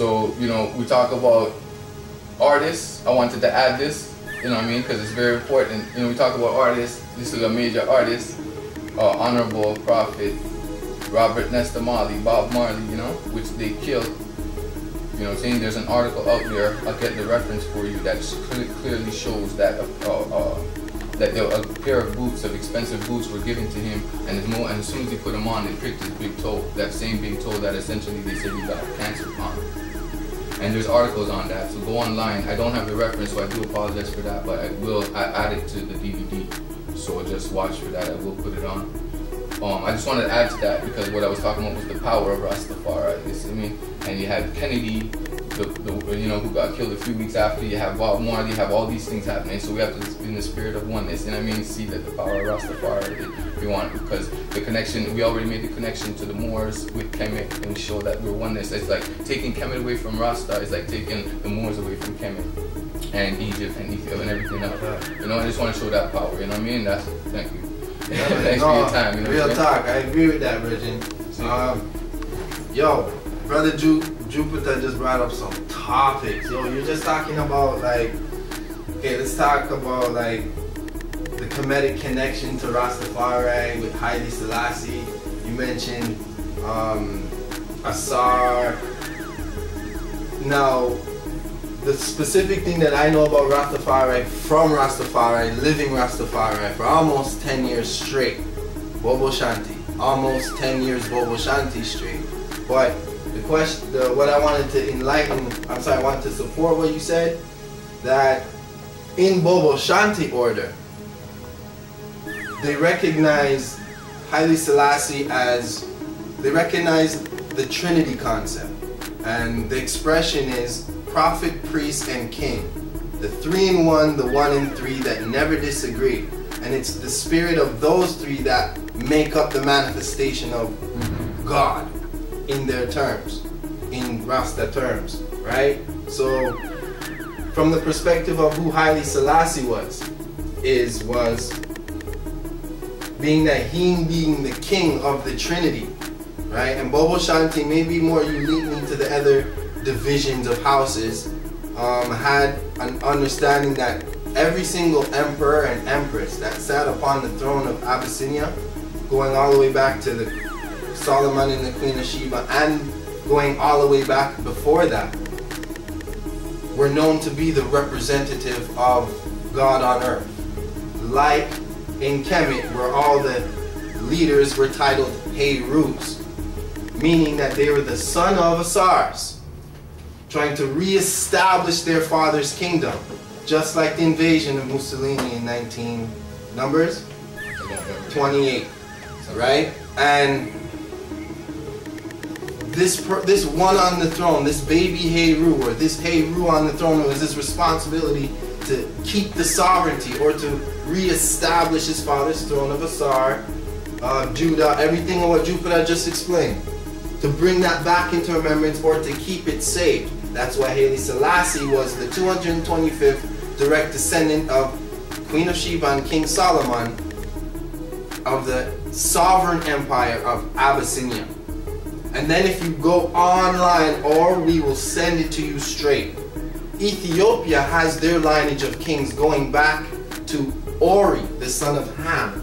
So, you know, we talk about artists. I wanted to add this, you know what I mean, because it's very important. You know, we talk about artists. This is a major artist, Honorable Prophet Robert Nesta Marley, Bob Marley, you know, which they killed. You know what I'm saying? There's an article out there, I'll get the reference for you, that clearly shows that that a pair of boots, of expensive boots, were given to him, and as soon as he put them on, they pricked his big toe. That same big toe that essentially they said he got cancer on. And there's articles on that, so go online. I don't have the reference, so I do apologize for that, but I add it to the DVD. So just watch for that, I will put it on. I just wanted to add to that because what I was talking about was the power of Rastafari. You see me? And you had Kennedy, you know, who got killed a few weeks after. You have Bob Marley. You have all these things happening. So we have to be in the spirit of oneness. You know what I mean? See that the power of Rastafari we want, because the connection, we already made the connection to the Moors with Kemet, and show that we're oneness. It's like taking Kemet away from Rasta is like taking the Moors away from Kemet and Egypt and Ethiopia and everything else. You know, I just want to show that power. You know what I mean? Thank you. Thanks for your time. You know, real talk. I agree with that, Virgin. Yo, brother Jupiter just brought up some topics. Yo, you're just talking about like, okay, let's talk about like the Kemetic connection to Rastafari with Haile Selassie. You mentioned Asar. Now, the specific thing that I know about Rastafari, from Rastafari, living Rastafari for almost 10 years straight, Bobo Shanti, almost 10 years Bobo Shanti straight. But the question, what I wanted to I wanted to support what you said, that in Bobo Shanti order, they recognize Haile Selassie as, they recognize the Trinity concept, and the expression is prophet, priest, and king. The 3 in 1, the 1 in 3 that never disagree. And it's the spirit of those 3 that make up the manifestation of God in their terms, in Rasta terms, right? So from the perspective of who Haile Selassie was being that he being the king of the Trinity, right? And Bobo Shanti, maybe more uniquely to the other divisions of houses, had an understanding that every single emperor and empress that sat upon the throne of Abyssinia, going all the way back to the Solomon and the Queen of Sheba, and going all the way back before that, were known to be the representative of God on earth. Like in Kemet, where all the leaders were titled Heyrus, meaning that they were the son of Asars, trying to re-establish their father's kingdom, just like the invasion of Mussolini in 28, right? And this one on the throne, this baby Heru, or this Heru on the throne, was this responsibility to keep the sovereignty, or to re-establish his father's throne of Asar, Judah, everything of what Jupiter just explained, to bring that back into remembrance, or to keep it saved. That's why Haile Selassie was the 225th direct descendant of Queen of Sheba and King Solomon of the sovereign empire of Abyssinia. And then if you go online, or we will send it to you straight, Ethiopia has their lineage of kings going back to Ori, the son of Ham.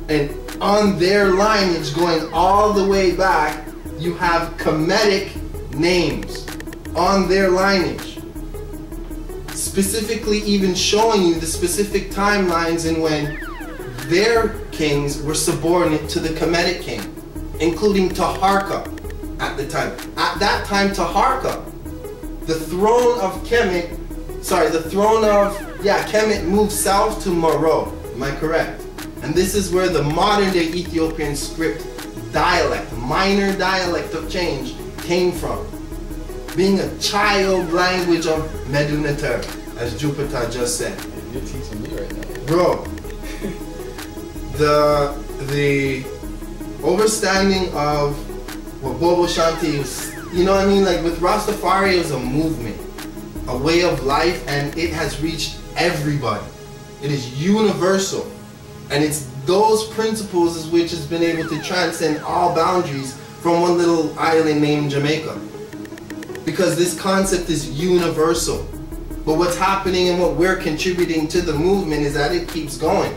And on their lineage going all the way back, you have Kemetic names on their lineage, specifically even showing you the specific timelines in when their kings were subordinate to the Kemetic king, including Taharqa at the time. At that time, Taharqa, the throne of Kemet, Kemet moved south to Meroe, am I correct? And this is where the modern day Ethiopian script dialect, minor dialect of change, came from, being a child language of Medunater, as Jupiter just said. You're teaching me right now. Bro, the overstanding of what Bobo Shanti was, you know what I mean? Like with Rastafari, it was a movement, a way of life, and it has reached everybody. It is universal. And it's those principles which has been able to transcend all boundaries from one little island named Jamaica. because this concept is universal. But what's happening and what we're contributing to the movement is that it keeps going.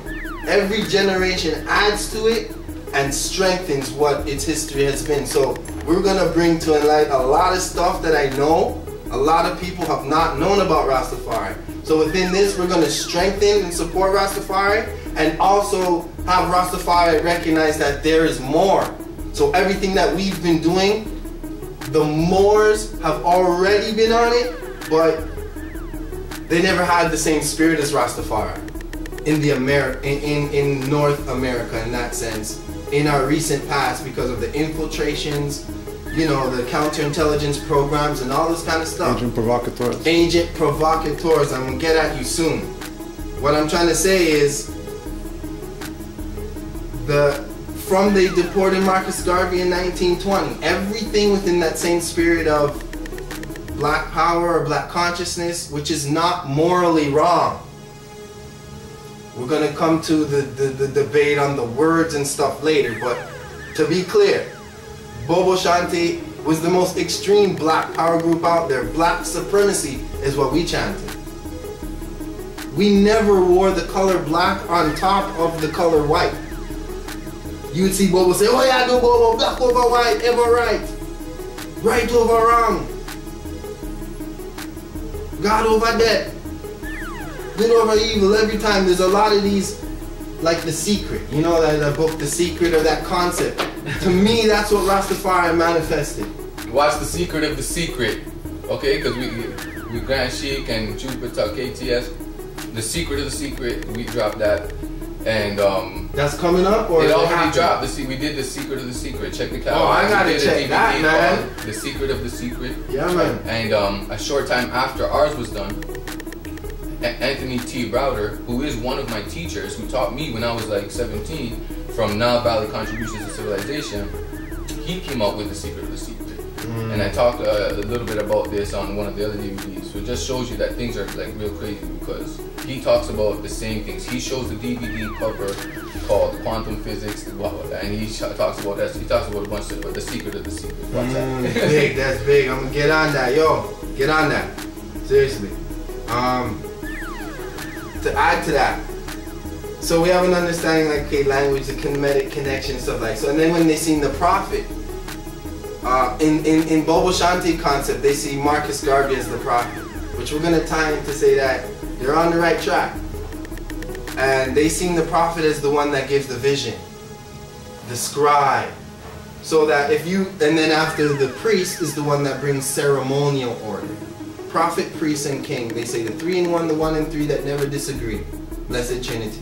Every generation adds to it and strengthens what its history has been. So we're gonna bring to light a lot of stuff that I know a lot of people have not known about Rastafari. So within this, we're gonna strengthen and support Rastafari, and also have Rastafari recognize that there is more. So everything that we've been doing, the Moors have already been on it, but they never had the same spirit as Rastafari in the in North America, in that sense, in our recent past, because of the infiltrations, you know, the counterintelligence programs and all this kind of stuff. Agent provocateurs. Agent provocateurs. I'm gonna get at you soon. What I'm trying to say is, from they deported Marcus Garvey in 1920, everything within that same spirit of black power or black consciousness, which is not morally wrong. We're gonna come to the debate on the words and stuff later, but to be clear, Bobo Shanti was the most extreme black power group out there. Black supremacy is what we chanted. We never wore the color black on top of the color white. You would see Bobo say, oh yeah, do Bobo, black over white, ever right. Right over wrong. God over dead. Good over evil. Every time there's a lot of these, like The Secret. You know that book, The Secret, or that concept. To me, that's what Rastafari manifested. Watch The Secret of the Secret, okay? Because we Grand Sheik and Jupiter KTS, The Secret of the Secret, we dropped that, and that's coming up, or it already dropped. We did The Secret of the Secret. Check the catalog. Oh, I gotta check that, man. The Secret of the Secret. Yeah, man. And a short time after ours was done, Anthony T. Browder, who is one of my teachers, who taught me when I was like 17 from Nile Valley Contributions to Civilization, he came up with The Secret of the Secret. And I talked a little bit about this on one of the other DVDs. So it just shows you that things are like real crazy, because he talks about the same things. He shows the DVD cover called Quantum Physics, and he talks about that. He talks about a bunch of The Secret of the Secret. Big, that's big. I'm gonna get on that, yo. Get on that. Seriously. To add to that, so we have an understanding, like, okay, language, the kinetic connection, stuff like so. And then when they seen the prophet, in Bobo Shanti concept, they see Marcus Garvey as the prophet, which we're gonna tie in to say that they're on the right track. And they seen the prophet as the one that gives the vision, the scribe, so that if you, and then after the priest is the one that brings ceremonial order. Prophet, priest, and king. They say the three in one, the one in three that never disagree. Blessed Trinity.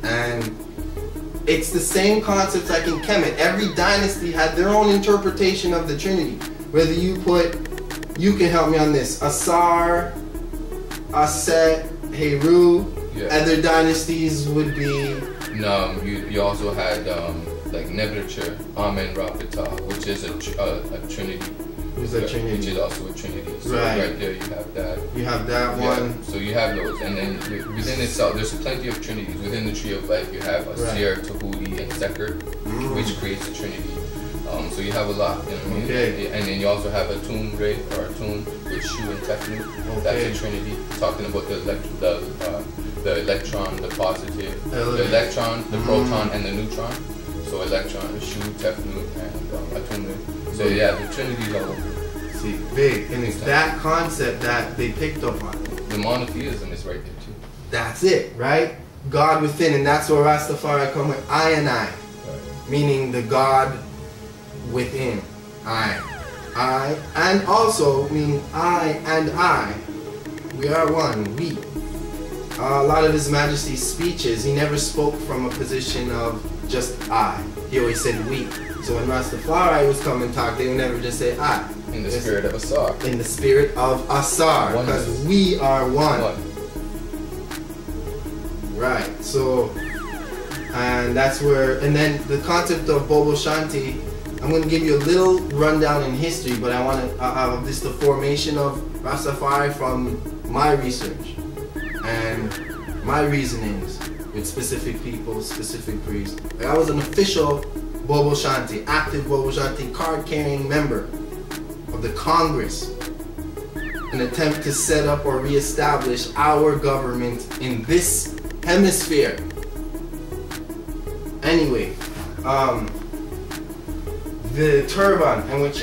And it's the same concept like in Kemet. Every dynasty had their own interpretation of the Trinity. Whether you put, you can help me on this, Asar, Aset, Heru, other dynasties would be... No, you also had like Nebuchadnezzar, Amen, Raphatah, which is a Trinity. Which is also a Trinity. So right there you have that. You have that one. So you have those, and then within itself, there's plenty of Trinities. Within the Tree of Life, you have Asir, Tahuti, and Seker, which creates a Trinity. So you have a lot, you know what I mean? Okay. And then you also have a Atum Ray, or Atum, with Shu and Tefnut. Okay. That's a Trinity, talking about the electron, the positive, the electron, the proton, and the neutron. So electron, Shu, Tefnut, and Atum Ray. So yeah, the Trinity's all over. See, big. And it's that concept that they picked up on. The monotheism is right there too. That's it, right? God within, and that's where Rastafari come with I and I. Right. Meaning the God within. I, and also mean I and I. We are one, we. A lot of His Majesty's speeches, he never spoke from a position of just I. He always said we. So when Rastafari was come and talk, they would never just say I. In the spirit of Asar. In the spirit of Asar. Because we are one. Right. So, and that's where, and then the concept of Bobo Shanti, I'm going to give you a little rundown in history, but I want to, this the formation of Rastafari from my research and my reasonings with specific people, specific priests. I was an official Bobo Shanti, active Bobo Shanti, card-carrying member of the Congress an attempt to set up or reestablish our government in this hemisphere. Anyway, the turban and what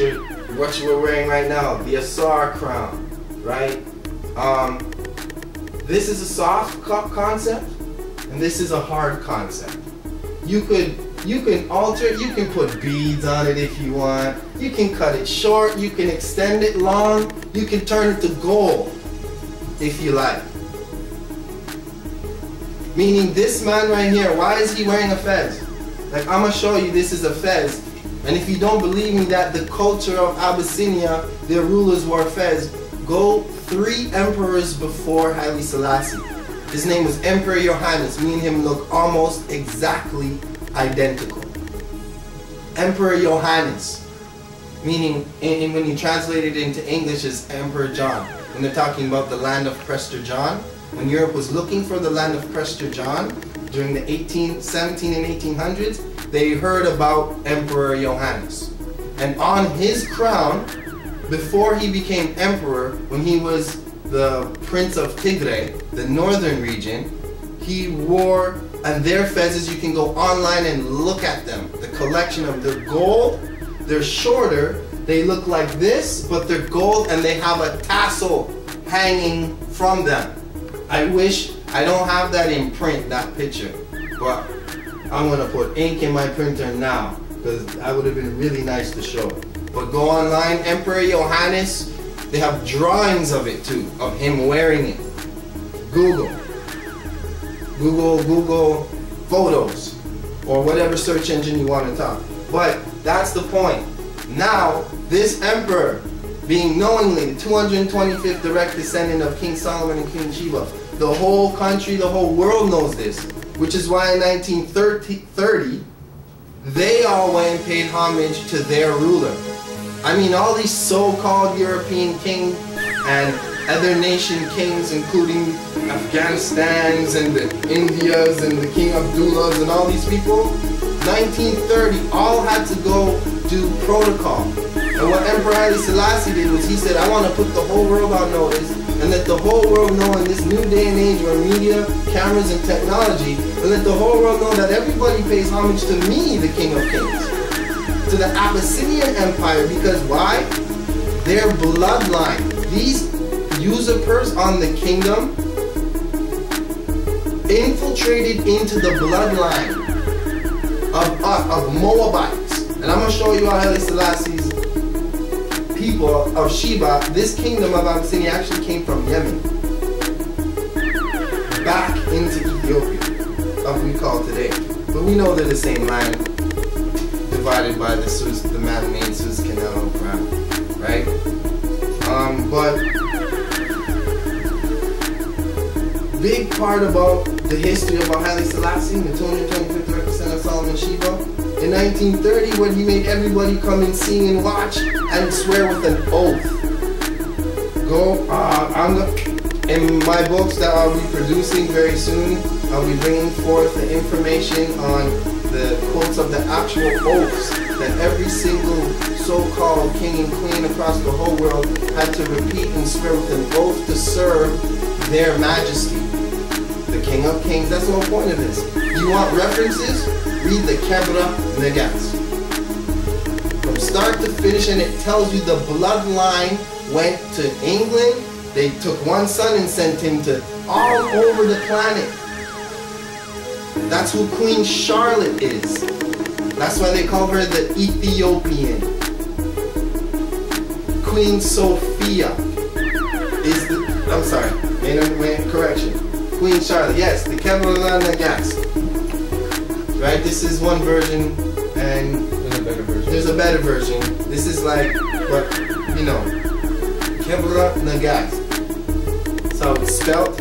you were wearing right now, the Asar crown, right? This is a soft concept, and this is a hard concept. You can alter it, you can put beads on it if you want, you can cut it short, you can extend it long, you can turn it to gold if you like. Meaning this man right here, why is he wearing a fez? Like, I'm gonna show you this is a fez. And if you don't believe me that the culture of Abyssinia, their rulers wore fez, go 3 emperors before Haile Selassie. His name was Emperor Johannes. Me and him look almost exactly identical. Emperor Johannes, meaning when you translate it into English is Emperor John. When they're talking about the land of Prester John, when Europe was looking for the land of Prester John during the 17 and 1800s, they heard about Emperor Johannes. And on his crown, before he became emperor, when he was the Prince of Tigray, the northern region, he wore, and their fezes, you can go online and look at them. The collection of their gold, they're shorter, they look like this, but they're gold and they have a tassel hanging from them. I wish, I don't have that in print, that picture, but I'm gonna put ink in my printer now, because that would have been really nice to show. But go online, Emperor Johannes, they have drawings of it too, of him wearing it. Google photos, or whatever search engine you want to talk. But that's the point. Now, this emperor, being knowingly the 225th direct descendant of King Solomon and Queen Sheba, the whole country, the whole world knows this, which is why in 1930, they all went and paid homage to their ruler. I mean, all these so-called European kings and other nation kings, including Afghanistan's and the Indias and the King Abdullahs and all these people, 1930, all had to go do protocol. And what Emperor Haile Selassie did was he said, I want to put the whole world on notice and let the whole world know in this new day and age where media, cameras, and technology, and let the whole world know that everybody pays homage to me, the King of Kings, to the Abyssinian Empire, because why? Their bloodline, these usurpers on the kingdom, infiltrated into the bloodline of Moabites. And I'm going to show you how Haile Selassie's people of Sheba, this kingdom of Abyssinia actually came from Yemen back into Ethiopia, of we call today. But we know they're the same land, divided by the man-made Suez Canal, right? But big part about the history about Haile Selassie, the 225th representative of Solomon Sheba, in 1930, when he made everybody come and sing and watch and swear with an oath. In my books that I'll be producing very soon, I'll be bringing forth the information on the quotes of the actual oaths that every single so-called king and queen across the whole world had to repeat and swear with an oath to serve their majesty, the King of Kings. That's the whole point of this. You want references? Read the Kebra Nagast. From start to finish, and it tells you the bloodline went to England. They took one son and sent him to all over the planet. That's who Queen Charlotte is. That's why they call her the Ethiopian. Queen Sophia is the, I'm sorry, correction. Queen Charlotte, yes, the Kebra Nagast. Right, this is one version, and there's a better version. This is like, but you know, Kebra Nagast. So it's spelled.